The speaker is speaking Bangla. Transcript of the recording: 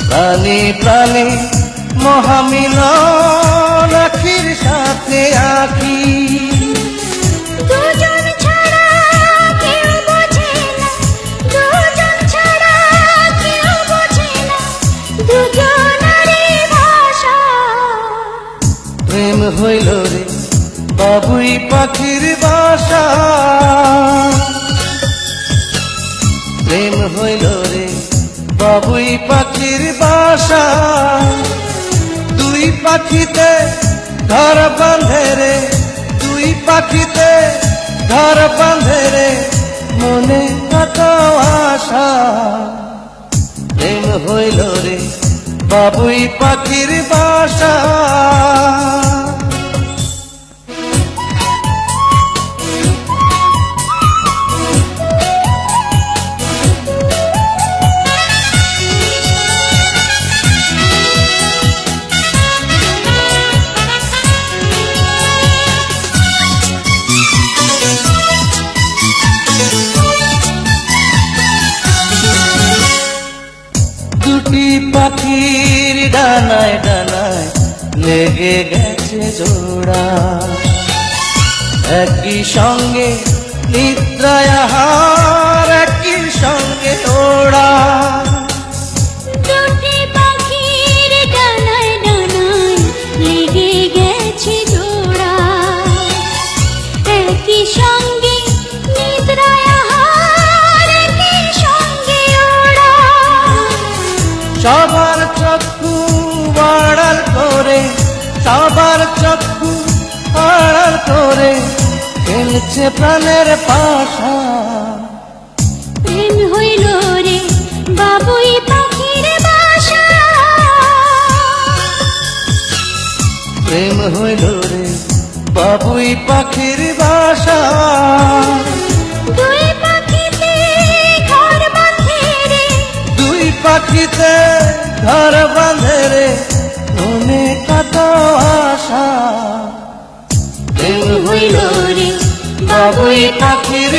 প্রাণে প্রাণে মহামিলন আখির সাথে আখি। দুজন ছাড়া কেউ বোঝে না, দুজন ছাড়া কেউ বোঝে না, দুজনারই ভাষা। প্রেম হইল রে বাবুই পাখির বাসা, প্রেম হইল রে বাবুই পাখির বাসা। দুই পাখিতে ঘর বাঁধে রে, দুই পাখিতে ঘর বাঁধে রে, মনে কত আশা। প্রেম হইল রে বাবুই পাখির বাসা। দুটি পাখির ডানায় ডানায় লেগে গেছে জোড়া, একই সঙ্গে নিদ্রায় আহার, একই সঙ্গে ওড়া। দুটি পাখির ডানায় ডানায় লেগে গেছে জোড়া, একই সঙ্গে নিদ্রায় আহার, একই সঙ্গে ওড়া। সবার চক্ষু আড়াল করে, সবার চক্ষু আড়াল করে খেলছে প্রাণের পাশা। প্রেম হইল রে বাবুই পাখির বাসা, প্রেম হইল রে বাবুই পাখির বাসা। দুই পাখিতে ঘর বাঁধে রে, দুই পাখিতে ঘর বাঁধে রে, মনে কত আশা। প্রেম হইল রে বাবুই পাখির